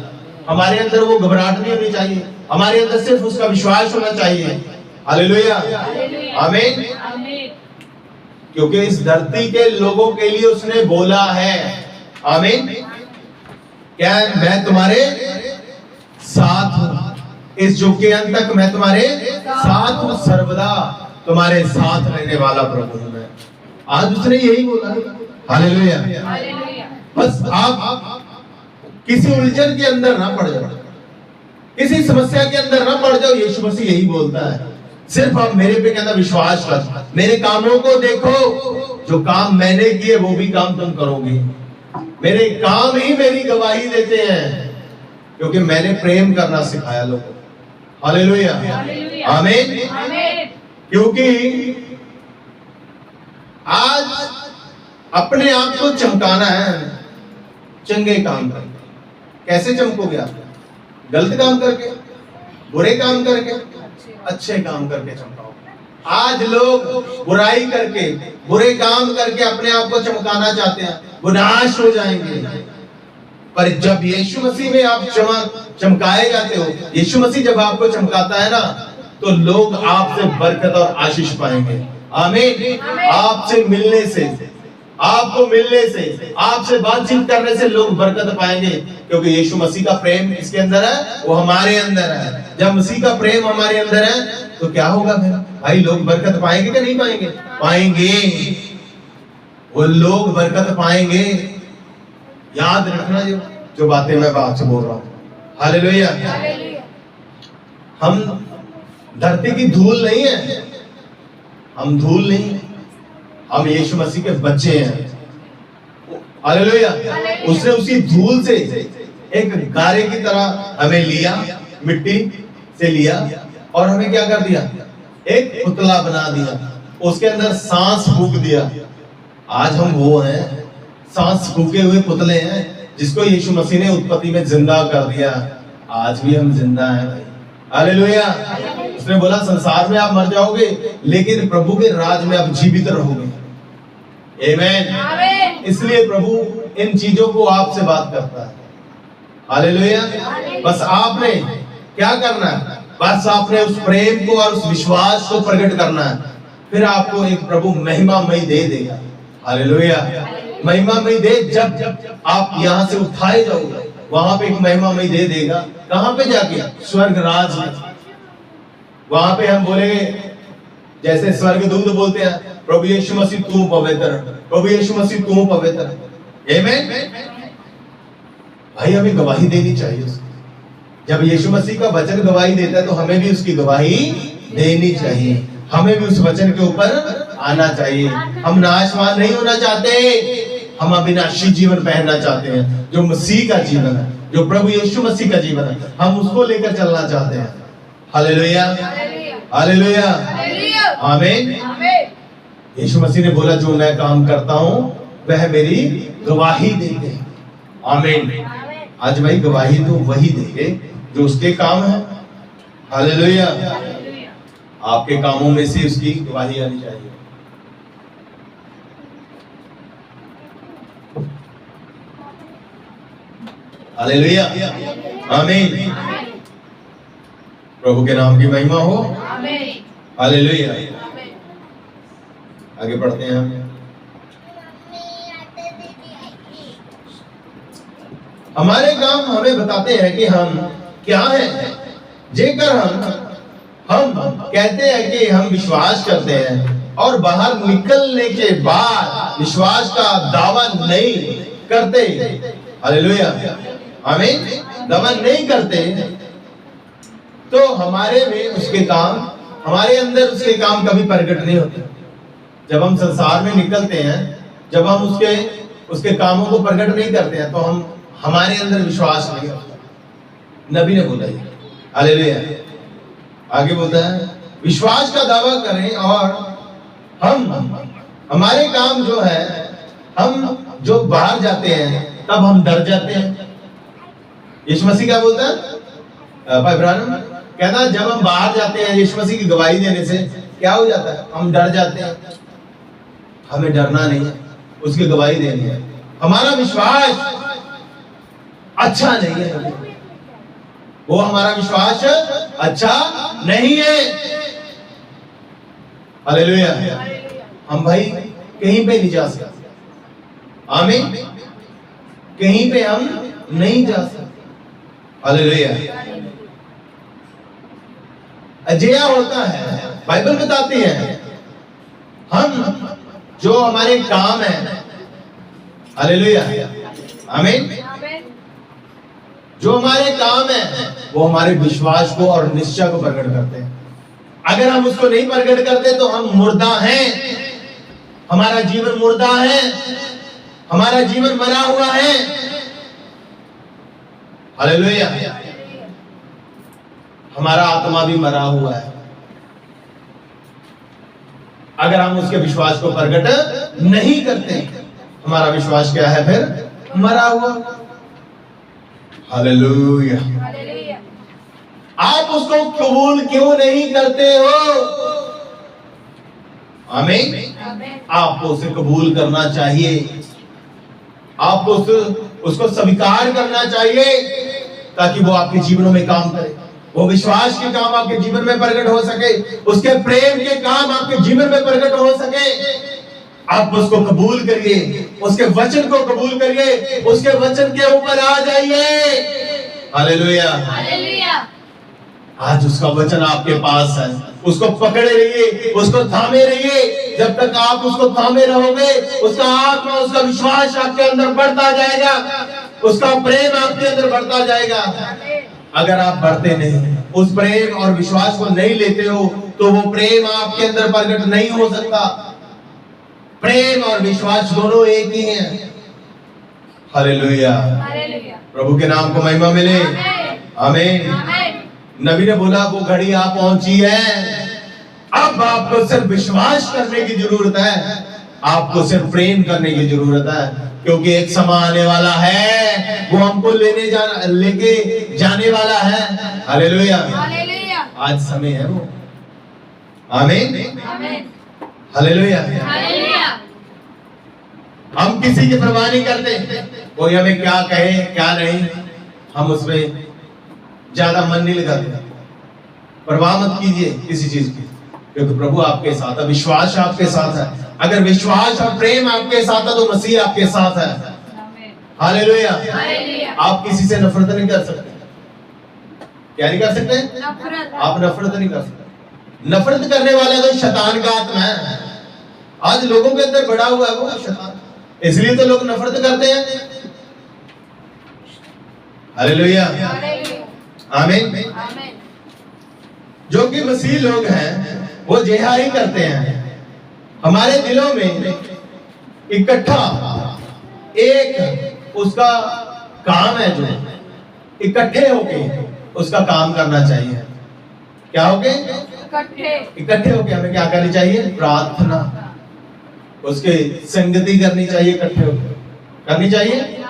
हमारे अंदर वो घबराहट नहीं होनी चाहिए, हमारे अंदर सिर्फ उसका विश्वास होना चाहिए। हालेलुया, आमीन। क्योंकि इस धरती के लोगों के लिए उसने बोला है। आमीन। क्या? मैं तुम्हारे साथ हूं, इस युग के अंत तक मैं तुम्हारे साथ हूं, सर्वदा तुम्हारे साथ रहने वाला प्रभु हूं मैं। आज उसने यही बोला। हालेलुया। बस आप किसी उलझन के अंदर ना पड़ जाओ, किसी समस्या के अंदर ना पड़ जाओ। यीशु मसीह यही बोलता है, सिर्फ आप मेरे पे कहना विश्वास कर, मेरे कामों को देखो, जो काम मैंने किए वो भी काम तुम करोगे। मेरे काम ही मेरी गवाही देते हैं, क्योंकि मैंने प्रेम करना सिखाया लोगों को। हालेलुया, आमीन। क्योंकि आज अपने आप को चमकाना है चंगे काम करके। कैसे चमकोगे आप? गलत काम करके, बुरे काम करके, अच्छे काम करके चमकाओ। आज लोग बुराई करके, बुरे काम करके अपने आप को चमकाना चाहते हैं, वो नाश हो जाएंगे। पर जब यीशु मसीह में आप चमकाए जाते हो, यीशु मसीह जब आपको चमकाता है ना, तो लोग आपसे बरकत और आशीष पाएंगे। आमीन। आपसे मिलने से, आपको मिलने से, आपसे बातचीत करने से लोग बरकत पाएंगे, क्योंकि यीशु मसीह का प्रेम किसके अंदर है? वो हमारे अंदर है। जब मसीह का प्रेम हमारे अंदर है तो क्या होगा फिर भाई? लोग बरकत पाएंगे कि नहीं पाएंगे? पाएंगे। वो लोग बरकत पाएंगे। याद रखना जो बातें मैं आपसे बोल रहा हूं। हालेलुया। हम धरती की धूल नहीं है, हम धूल नहीं, हम यीशु मसीह के बच्चे हैं। हालेलुया। उसने उसी धूल से एक गारे की तरह हमें लिया, मिट्टी से लिया, और हमें क्या कर दिया? एक पुतला बना दिया, उसके अंदर सांस फूंक दिया। आज हम वो हैं, सांस फूके हुए पुतले हैं, जिसको यीशु मसीह ने उत्पत्ति में जिंदा कर दिया। आज भी हम जिंदा हैं भाई। हालेलुया। उसने बोला संसार में आप मर जाओगे, लेकिन प्रभु के राज में आप जीवित रहोगे। आमीन। इसलिए प्रभु इन चीजों को आपसे बात करता है। हालेलुया। बस आपने क्या करना है? बस आपने उस प्रेम को और उस विश्वास को प्रकट करना है, फिर आपको एक प्रभु महिमामय दे देगा। हालेलुया। महिमामय दे, जब आप यहाँ से उठाए जाओगे, वहां पे एक महिमामय दे देगा। कहां पे जाके? स्वर्ग राज में। वहां पे हम बोलेंगे, जैसे स्वर्गदूत बोलते हैं, प्रभु यीशु मसीह तू पवित्र, प्रभु यीशु मसीह तू पवित्र। आमीन। भाई हमें गवाही देनी चाहिए उसकी। जब यीशु मसीह का वचन गवाही देता है, तो हमें भी उसकी गवाही देनी चाहिए। हमें भी उस वचन के ऊपर आना चाहिए। हम नाशवान नहीं होना चाहते, हम अविनाशी जीवन पहनना चाहते हैं, जो मसीह का जीवन है, जो प्रभु यीशु मसीह का जीवन है, हम उसको लेकर चलना चाहते हैं। हालेलुया, हालेलुया, आमीन। यीशु मसीह ने बोला, जो मैं काम करता हूं वह मेरी गवाही देंगे। आमीन। आज भाई गवाही तो वही देंगे जो उसके काम है। हालेलुया। आपके कामों में से उसकी गवाही आनी चाहिए। हालेलुया, आमीन। प्रभु के नाम की महिमा हो। हालेलुया। आगे बढ़ते हैं हम। हमारे काम हमें बताते हैं कि हम क्या हैं। जेकर हम कहते हैं कि हम विश्वास करते हैं, और बाहर निकलने के बाद विश्वास का दावा नहीं करते। हालेलुया, आमीन। दावा नहीं करते, तो हमारे में उसके काम, हमारे अंदर उसके काम कभी प्रकट नहीं होते। जब हम संसार में निकलते हैं, जब हम उसके कामों को प्रकट नहीं करते हैं, तो हमारे अंदर विश्वास नहीं होता। नबी ने बोला ये। हालेलुया। आगे बोलता है, विश्वास का दावा करें, और हमारे काम जो है, हम जो बाहर जाते हैं तब हम डर जाते हैं। यीशु मसीह क्या बोलता है? भाई ब्रानम कहता है, जब हम बाहर जाते हैं यीशु मसीह की गवाही देने से क्या हो जाता है? हम डर जाते हैं। हमें डरना नहीं है, उसकी गवाही देनी है। हमारा विश्वास अच्छा नहीं है, वो हमारा विश्वास अच्छा नहीं है। हालेलुया। हम भाई कहीं पे नहीं जा सकते। आमीन। कहीं पे हम नहीं जा सकते। हालेलुया। अजया होता है, बाइबल बताती है, हम जो हमारे काम है, हालेलुया, आमीन, जो हमारे काम है वो हमारे विश्वास को और निश्चय को प्रकट करते हैं। अगर हम उसको नहीं प्रकट करते तो हम मुर्दा हैं, हमारा जीवन मुर्दा है। हमारा जीवन मरा हुआ है। हालेलुया। हमारा आत्मा भी मरा हुआ है। अगर हम उसके विश्वास को प्रकट नहीं करते, हमारा विश्वास क्या है? फिर मरा हुआ। हालेलुया। आप उसको कबूल क्यों नहीं करते हो? आमीन। आपको उसे कबूल करना चाहिए, आपको उसको स्वीकार करना चाहिए, ताकि वो आपके जीवनों में काम करे। वो विश्वास के काम आपके जीवन में प्रकट हो सके, उसके प्रेम के काम आपके जीवन में प्रकट हो सके। आप उसको कबूल करिए, उसके वचन को कबूल करिए, उसके वचन के ऊपर आ जाइए। हालेलुया। आज उसका वचन आपके पास है, उसको पकड़े रहिए, उसको थामे रहिए। जब तक आप उसको थामे रहोगे, उसका आत्मा, उसका विश्वास आपके अंदर बढ़ता जाएगा, उसका प्रेम आपके अंदर बढ़ता जाएगा। अगर आप बढ़ते नहीं, उस प्रेम और विश्वास को नहीं लेते हो, तो वो प्रेम आपके अंदर प्रकट नहीं हो सकता। प्रेम और विश्वास दोनों एक ही हैं। हालेलुया। प्रभु के नाम को महिमा मिले। आमीन। नबी ने बोला वो घड़ी आ पहुंची है, अब आपको सिर्फ विश्वास करने की जरूरत है, आपको सिर्फ प्रेम करने की जरूरत है, क्योंकि एक समय आने वाला है, वो हमको लेके जाने वाला है। हालेलुया। आज समय है वो। आमीन। हालेलुया। हम किसी की परवाह नहीं करते, कोई हमें क्या कहे क्या नहीं, हम उसमें ज्यादा मन नहीं लगाते। परवाह मत कीजिए किसी चीज की, क्योंकि प्रभु आपके साथ है, विश्वास आपके साथ है। अगर विश्वास और प्रेम आपके साथ है, तो मसीह आपके साथ है। हालेलुया। आप किसी से नफरत नहीं कर सकते। क्या नहीं कर सकते? आप नफरत नहीं कर सकते। नफरत करने वाला तो शैतान का आत्मा है। आज लोगों के अंदर बड़ा हुआ है वो शैतान, इसलिए तो लोग नफरत करते हैं। हालेलुया। आमीन। जो कि मसीह लोग हैं, वो जिहा ही करते हैं। हमारे दिलों में इकट्ठा एक उसका काम है, जो इकट्ठे होके उसका काम करना चाहिए। क्या होके? इकट्ठे होके हमें क्या करनी चाहिए? प्रार्थना, उसके संगति करनी चाहिए, इकट्ठे होकर करनी चाहिए।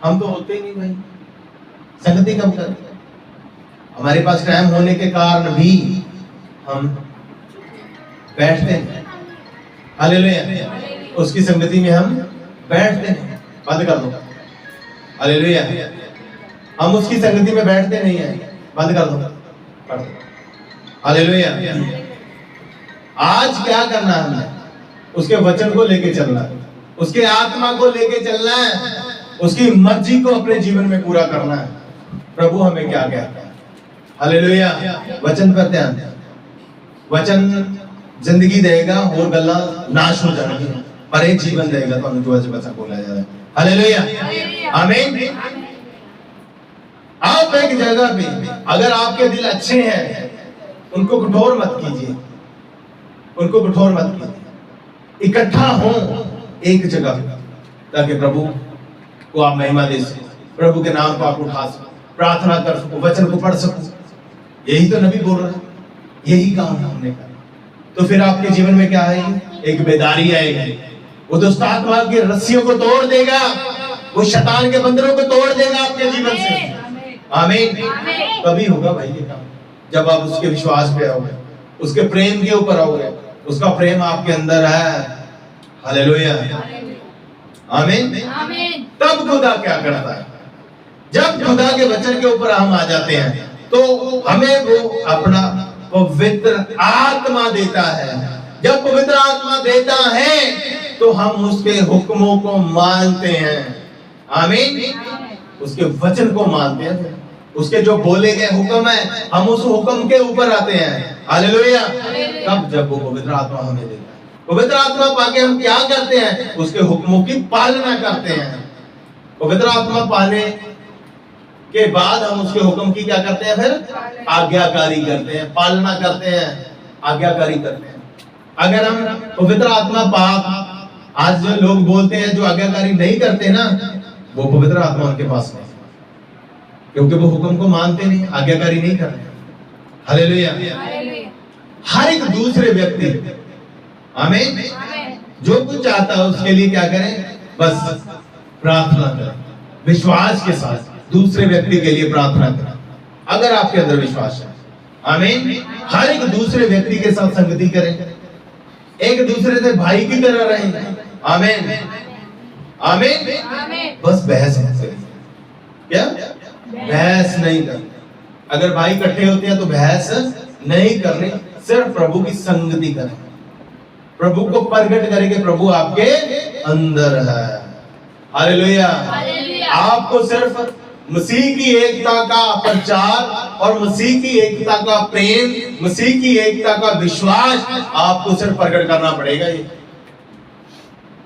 हम तो होते ही नहीं भाई, संगति कब करते? हमारे पास टाइम होने के कारण भी हम बैठते हैं। हालेलुया। उसकी संगति में हम बैठते हैं। बंद कर दो। हालेलुया। हम उसकी संगति में बैठते नहीं है, बंद कर दो। हालेलुया। आज क्या करना है? हमने उसके वचन को लेके चलना है, उसके आत्मा को लेके चलना है, उसकी मर्जी को अपने जीवन में पूरा करना है। प्रभु हमें क्या कहता है? हालेलुया। वचन पर ध्यान दें। वचन जिंदगी देगा और गल्ला नाश हो जाएगी, पर एक जीवन देगा तो जो आज बचा बोला जा रहा है। हालेलुया। आमीन। आप एक जगह पे, अगर आपके दिल अच्छे हैं, उनको कठोर मत कीजिए, उनको कठोर मत कीजिए। इकट्ठा हो एक जगह, ताकि प्रभु को आप महिमा दे सको, प्रभु के नाम को आप उठा सको, प्रार्थना कर सको, वचन को पढ़ सको। यही तो नबी बोल रहा है, यही काम हमने कहा। तो फिर आपके जीवन में क्या आएगी? एक बेदारी आएगी। वो दुष्ट आत्मा की रस्सियों को तोड़ देगा, वो शैतान के बंदरों को तोड़ देगा आपके जीवन से। आमीन। तभी होगा भाई ये काम, जब आप उसके विश्वास पे आओगे, उसके प्रेम के ऊपर आओगे, उसका प्रेम आपके अंदर है। हालेलुया। आमीन। तब खुदा क्या करता है? जब खुदा के वचन के ऊपर हम आ जाते हैं, तो हमें वो अपना पवित्र आत्मा देता है। जब पवित्र आत्मा देता है, तो हम उसके हुक्मों को मानते हैं। आमीन। उसके वचन को मानते हैं, उसके जो बोले गए हुक्म है, हम उस हुक्म के ऊपर आते हैं। हालेलुया। तब जब वो पवित्र आत्मा हमें देता है, पवित्र आत्मा पाके हम क्या करते हैं? उसके हुक्मों की पालना करते हैं। पवित्र आत्मा पाने के बाद हम उसके हुक्म की क्या करते हैं? फिर आज्ञाकारी करते हैं, पालना करते हैं, आज्ञाकारी करते हैं। अगर हम पवित्र आत्मा आज जो लोग बोलते हैं, जो आज्ञाकारी नहीं करते ना, वो पवित्र आत्मा उनके पास नहीं, क्योंकि वो हुक्म को मानते नहीं, आज्ञाकारी नहीं करते। हालेलुया। हर एक दूसरे व्यक्ति, आमीन, जो कुछ चाहता है उसके लिए क्या करें? बस प्रार्थना करें, विश्वास के साथ दूसरे व्यक्ति के लिए प्रार्थना करें। अगर आपके अंदर विश्वास है, आमीन, हर एक दूसरे व्यक्ति के साथ संगति करें, एक दूसरे से भाई की तरह रहें। आमीन, आमीन। बस बहस मत करें। क्या? बहस नहीं करनी। अगर भाई इकट्ठे होते हैं तो बहस नहीं करनी, सिर्फ प्रभु की संगति करें, प्रभु को प्रकट करें कि प्रभु आपके अंदर है। हालेलुया। आपको सिर्फ मसीह की एकता का प्रचार और मसीह की एकता का प्रेम, मसीह की एकता का विश्वास आपको सिर्फ प्रकट करना पड़ेगा। ये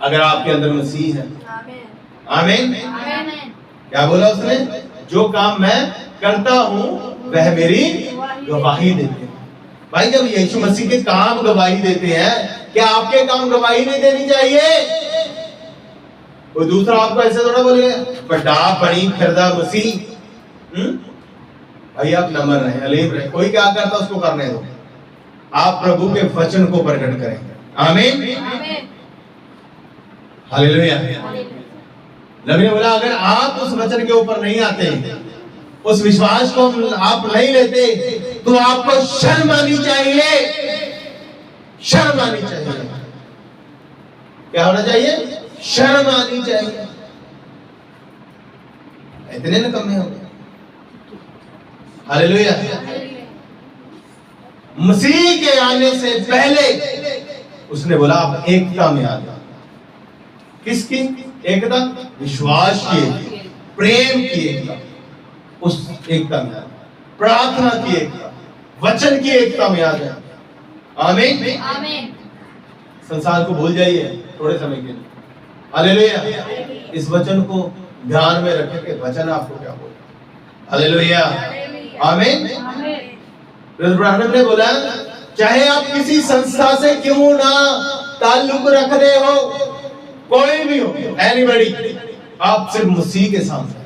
अगर आपके अंदर मसीह है, आमीन। क्या बोला उसने? जो काम मैं करता हूं वह मेरी गवाही देते हैं। भाई, जब यीशु मसीह के काम गवाही देते हैं, क्या आपके काम गवाही नहीं देनी चाहिए? कोई दूसरा आपको ऐसे थोड़ा बोलेगा, बड़ा बड़ी फिरदा मसीह। भाई, आप नम्र रहे, अलीम रहे, कोई क्या करता उसको करने दो। आप प्रभु के वचन को प्रकट करें। आमीन, हालेलुया। नबी ने बोला, अगर आप उस वचन के ऊपर नहीं आते, उस विश्वास को आप नहीं लेते, तो आपको शर्म आनी चाहिए, शर्म आनी चाहिए। क्या होना चाहिए? शर्म आनी चाहिए। इतने निकम्मे हो गए। हालेलुया। मसीह के आने से पहले उसने बोला, आप एकता में आ जाओ। किसकी एकता? विश्वास की एकता, प्रेम की एकता, उस एकता में आ जाओ। प्रार्थना की एकता, वचन की एकता में आ जाए। आमीन, आमीन। संसार को भूल जाइए थोड़े समय के लिए। हालेलुया। इस वचन को ध्यान में रखें कि वचन आपको क्या बोले। हालेलुया, आमीन। ब्रदर ने बोला, चाहे आप किसी संस्था से क्यों ना ताल्लुक रख रहे हो, कोई भी हो, एनीबॉडी, आप सिर्फ मसीह के सामने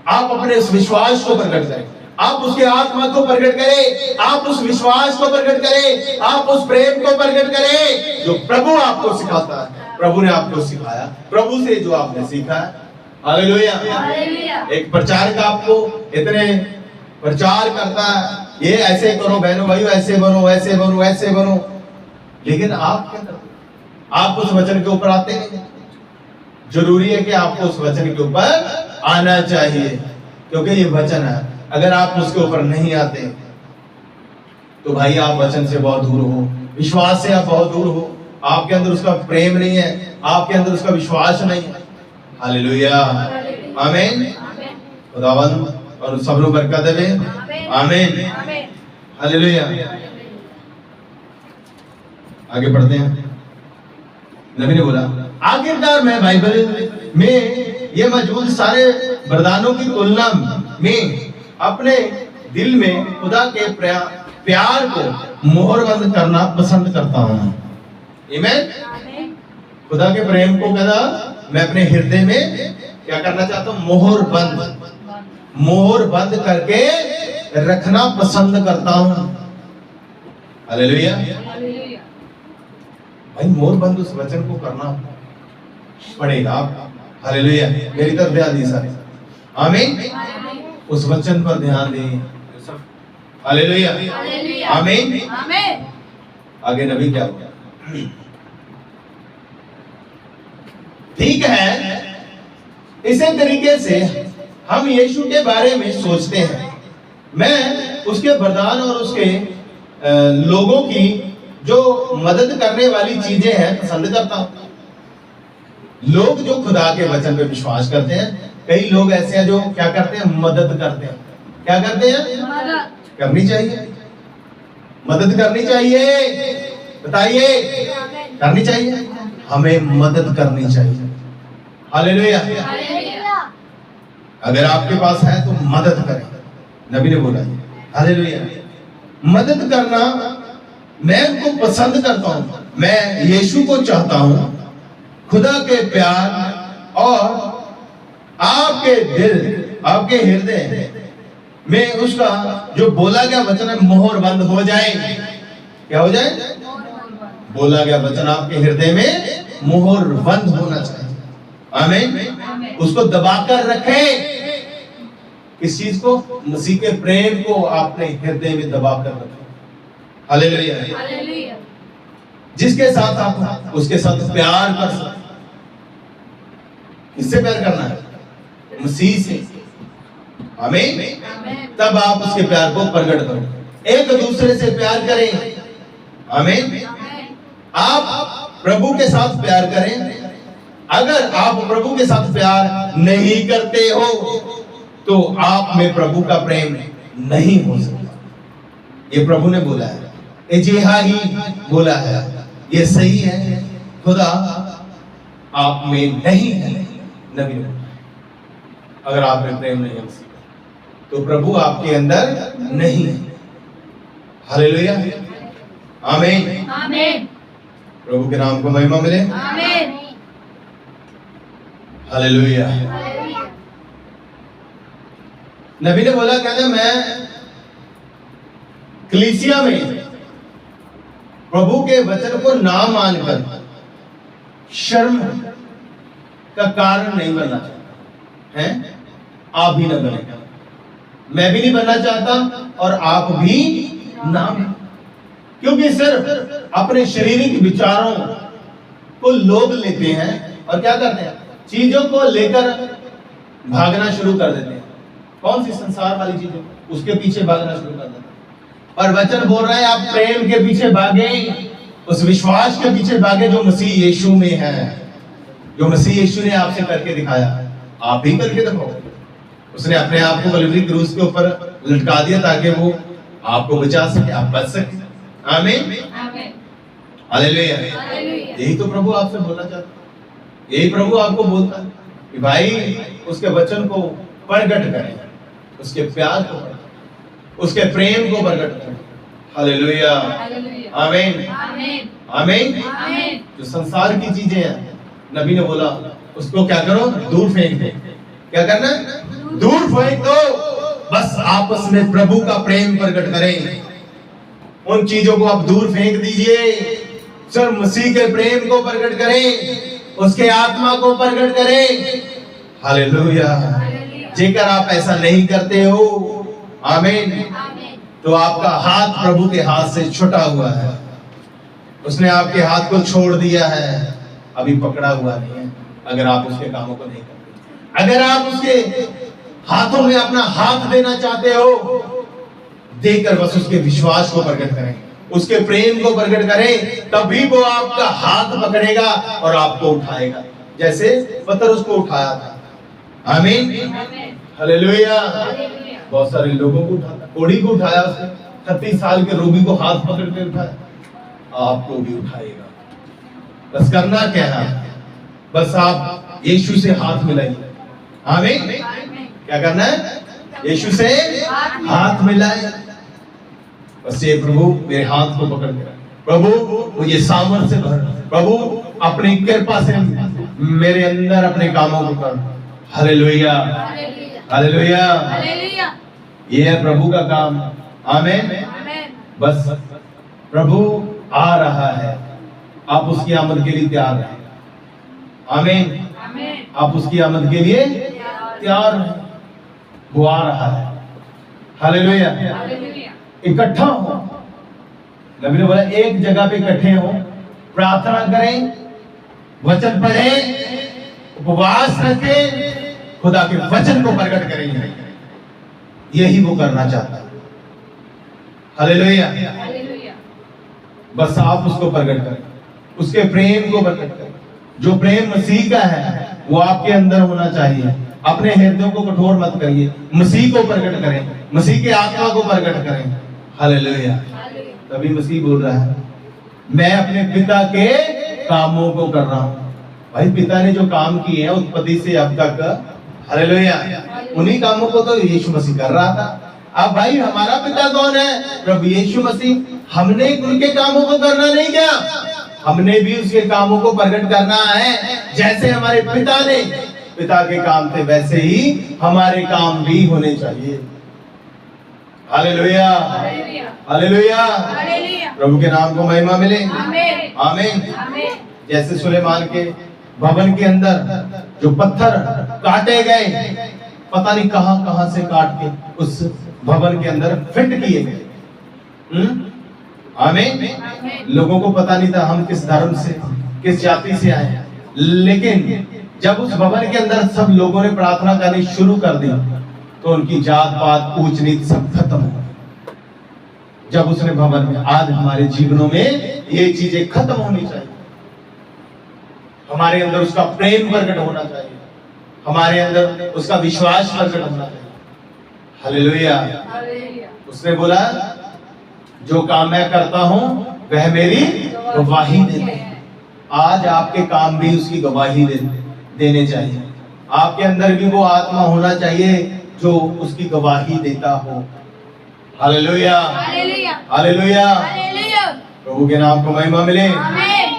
आप अपने उस विश्वास को प्रकट करें, आप उसके आत्मा को प्रकट करें, आप उस विश्वास को प्रकट करें, आप उस प्रेम को प्रकट करें जो प्रभु आपको सिखाता है। प्रभु ने आपको सिखाया, प्रभु से जो आपने सीखा है। हालेलुया। एक प्रचारक आपको इतने प्रचार करता है, ये ऐसे करो बहनों भाइयों, ऐसे बनो, वैसे बनो, ऐसे बनो, लेकिन आप क्या करते? आप उस वचन के ऊपर आते नहीं। जरूरी है कि आपको उस वचन के ऊपर आना चाहिए, क्योंकि ये वचन है। अगर आप उसके ऊपर नहीं आते तो भाई आप वचन से बहुत दूर हो, विश्वास से आप बहुत दूर हो। आपके अंदर उसका प्रेम नहीं है, आपके अंदर उसका विश्वास नहीं है। हालेलुया, आमीन। खुदावंद और सब लोग बरकत दे। आमीन, हालेलुया। आगे पढ़ते हैं। नबी ने बोला, आखिरकार मैं बाइबल में ये मौजूद सारे वरदानों की तुलना में अपने दिल में खुदा के प्यार को मोहरबंद करना पसंद करता हूँ। आमीन। खुदा के प्रेम को कहना मैं अपने हृदय में क्या करना चाहता हूँ? मोहर बंद करके रखना पसंद करता हूँ। हालेलुया। भाई, मोहर बंद उस वचन को करना पड़ेगा। हालेलुया। मेरी तरफ ध्यान दी सारे। आमीन। उस वचन पर ध्यान दें। हालेलुया, आमीन। आगे नबी क्या हुआ? ठीक है, इसी तरीके से हम यीशु के बारे में सोचते हैं। मैं उसके वरदान और उसके लोगों की जो मदद करने वाली चीजें हैं पसंद करता हूं। लोग जो खुदा के वचन पे विश्वास करते हैं, कई लोग ऐसे हैं जो क्या करते हैं? मदद करते हैं। क्या करते हैं? करनी चाहिए, मदद करनी चाहिए। बताइए, करनी चाहिए, हमें मदद करनी चाहिए। हालेलुया। अगर आपके पास है तो मदद करें। नबी ने बोला, हालेलुया। मदद करना मैं उनको पसंद करता हूं। मैं यीशु को चाहता हूं खुदा के प्यार और आपके दिल, आपके हृदय में उसका जो बोला गया वचन है मोहर बंद हो जाए। क्या हो जाए? बोला गया वचन आपके हृदय में मोहर बंद होना चाहिए। आमीन। उसको दबाकर रखे। किस चीज को? मसीह के प्रेम को आपने हृदय में दबाकर रखे। हालेलुया। जिसके साथ आप उसके साथ प्यार कर सकते। किससे प्यार करना है? मसीह से। आमीन। तब आप उसके प्यार को प्रकट करो। एक दूसरे से प्यार करें। आमीन। आप प्रभु के साथ प्यार करें। अगर आप प्रभु के साथ प्यार नहीं करते हो तो आप में प्रभु का प्रेम नहीं हो सकता। ये प्रभु ने बोला है, एजेहा ही बोला है, ये सही है। खुदा आप में नहीं है, नबी ने। अगर आप में प्रेम नहीं है तो प्रभु आपके अंदर नहीं है। हालेलुया। आमीन। आमीन। प्रभु के नाम को महिमा मिले। आमीन। हालेलुया। नबी ने बोला, कहते मैं कलीसिया में प्रभु के वचन को ना मानकर शर्म का कारण नहीं बनना चाहता है। आप भी ना बने, मैं भी नहीं बनना चाहता और आप भी ना। क्योंकि सिर्फ अपने शारीरिक विचारों को लोग लेते हैं और क्या करते हैं? चीजों को लेकर भागना शुरू कर देते हैं। कौन सी? संसार वाली चीजों, उसके पीछे भागना शुरू कर देते हैं। और वचन बोल रहा है आप प्रेम के पीछे भागे, उस विश्वास के पीछे भागे जो मसीह यीशु में है, जो मसीह यीशु ने आपसे करके दिखाया। आप भी करके दिखाओ। उसने अपने आप को कलवरी क्रूस के ऊपर लटका दिया ताकि वो आपको बचा सके, आप बच सके। आमीन। हालेलुया। यही तो प्रभु आपसे बोलना चाहता है। यही प्रभु आपको बोलता है कि भाई उसके वचन को प्रकट करें, उसके प्यार को, उसके प्रेम को प्रकट करें। हालेलुया। आमीन। आमीन। जो संसार की चीजें हैं, नबी ने बोला उसको क्या करो? दूर फेंक दो। क्या करना? दूर फेंक दो। बस आपस में प्रभु का प्रेम प्रकट करें। उन चीजों को आप दूर फेंक दीजिए। सर मसीह के प्रेम को प्रकट करें, उसके आत्मा को प्रकट करें। हालेलुया। जेकर आप ऐसा नहीं करते हो, आमीन, तो आपका हाथ प्रभु के हाथ से छुटा हुआ है। उसने आपके हाथ को छोड़ दिया है, अभी पकड़ा हुआ नहीं है। अगर आप उसके कामों को नहीं करते, अगर आप उसके हाथों में अपना हाथ देना चाहते हो, देकर बस उसके विश्वास को प्रकट करें, उसके प्रेम को प्रकट करें, तभी वो आपका हाथ पकड़ेगा और आपको उठाएगा, जैसे पतरस को उठाया था। आमीन। हालेलुया। बहुत सारे लोगों को उठाया, कोढ़ी को उठाया, उसने 36 साल के रोगी को हाथ पकड़ के उठाया। आपको भी उठाएगा। बस करना क्या है? बस आप यीशु से हाथ मिलाइए। आमीन। क्या करना है? यीशु से हाथ मिलाए। बस ये प्रभु मेरे हाथ को पकड़ के, प्रभु मुझे सामर्थ से भर, प्रभु अपनी कृपा से मेरे अंदर अपने कामों को कर। हालेलुया। हालेलुया। ये है प्रभु का काम। आमीन। बस प्रभु आ रहा है, आप उसकी आमद के लिए तैयार हैं। आमीन। आप उसकी आमद के लिए तैयार हैं। वो आ रहा है। हालेलुया। इकट्ठा हो। नबी ने बोला एक जगह पे इकट्ठे हो, प्रार्थना करें, वचन पढ़ें, उपवास रखें, खुदा के वचन को प्रकट करेंगे। यही वो करना चाहता है। हालेलुया। बस आप उसको प्रकट करें, उसके प्रेम को प्रकट करें। जो प्रेम मसीह का है वो आपके अंदर होना चाहिए। अपने हृदयों को कठोर मत करिए, मसीह को प्रकट करें, मसीह के आत्मा को प्रकट करें। हालेलुया। तभी मसीह बोल रहा है मैं अपने पिता के कामों को कर रहा हूं। भाई पिता ने जो काम किए हैं उत्पत्ति से अब तक, हालेलुया, उन्हीं कामों को तो यीशु मसीह कर रहा था। अब भाई हमारा पिता कौन है? प्रभु यीशु मसीह। हमने उनके कामों को करना नहीं क्या? हमने भी उसके कामों को प्रकट करना है। जैसे हमारे पिता के काम थे, वैसे ही हमारे काम भी होने चाहिए। हालेलुया, हालेलुया, प्रभु के नाम को महिमा मिले। आमीन। जैसे सुलेमान के भवन के अंदर जो पत्थर काटे गए, पता नहीं कहां से काट के उस भवन के अंदर फिट किए गए। आमीन। लोगों को पता नहीं था हम किस धर्म से, किस जाति से आए हैं, लेकिन जब उस भवन के अंदर सब लोगों ने प्रार्थना करनी शुरू कर दी तो उनकी जात पात ऊंच नीच सब खत्म हो। जब उसने भवन में, आज हमारे जीवनों में ये चीजें खत्म होनी चाहिए। हमारे अंदर उसका प्रेम प्रकट होना चाहिए, हमारे अंदर उसका विश्वास प्रकट होना चाहिए। हालेलुया। उसने बोला जो काम मैं करता हूं वह मेरी गवाही देते हैं। आज आपके काम भी उसकी गवाही देने चाहिए। आपके अंदर भी वो आत्मा होना चाहिए जो उसकी गवाही देता हो। हालेलुया, हालेलुया, प्रभु के नाम को महिमा मिले।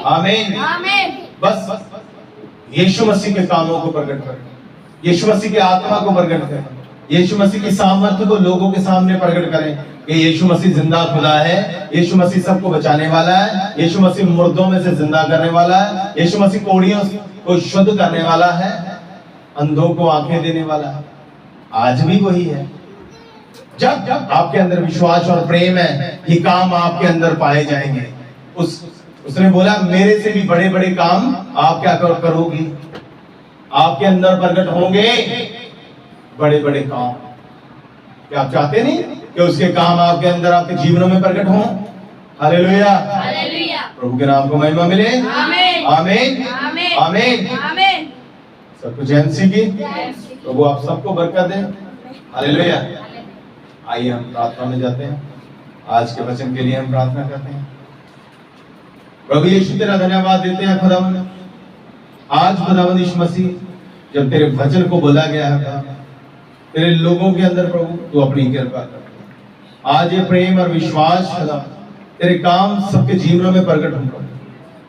आमीन। बस यीशु मसीह के कामों को प्रकट करें, यीशु मसीह की आत्मा को प्रकट करें, यीशु मसीह की सामर्थ्य को लोगों के सामने प्रकट करें कि यीशु मसीह जिंदा खुदा है, यीशु मसीह सबको बचाने वाला है, यीशु मसीह मुर्दों में से जिंदा करने वाला है, यीशु मसीह कोढ़ियों को शुद्ध करने वाला है, अंधों को आंखें देने वाला है। आज भी वही है। जब आपके अंदर विश्वास और प्रेम है, ये काम आपके अंदर पाए जाएंगे। उसने बोला मेरे से भी बड़े बड़े काम आप क्या करोगी, आपके अंदर प्रकट होंगे बड़े बड़े काम। क्या आप चाहते नहीं कि उसके काम आपके अंदर, आपके जीवनों में प्रकट हों? हालेलुया, प्रभु के नाम को महिमा मिले। आमीन, आमीन। सबको जय मसीह की। प्रभु आप सबको बरकत दे। हालेलुया। आइए हम प्रार्थना में जाते हैं। आज के वचन के लिए हम प्रार्थना करते हैं। प्रभु यीशु तेरा धन्यवाद देते हैं खुदावंद। आज खुदावंद यीशु मसीह जब तेरे वचन को बोला गया है तेरे लोगों के अंदर, प्रभु तू अपनी कृपा कर। आज ये प्रेम और विश्वास तेरे काम सबके जीवनों में प्रकट हो।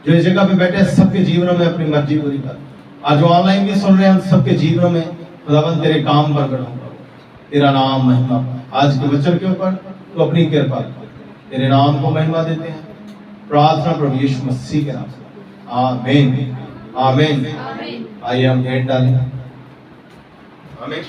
जो इस जगह पे बैठे हैं सबके जीवनों में अपनी मर्जी पूरी कर। आज जो ऑनलाइन भी सुन रहे हैं सबके जीवनों में खुदावंद तेरे काम प्रकट हो। तेरा नाम महिमा आज के वचन के ऊपर तू अपनी कृपा कर। तेरे नाम को महिमा देते हैं। प्रार्थना प्रभु यीशु मसीह के नाम से। आमीन, आमीन। आइए हम भेंट डालें। आमीन।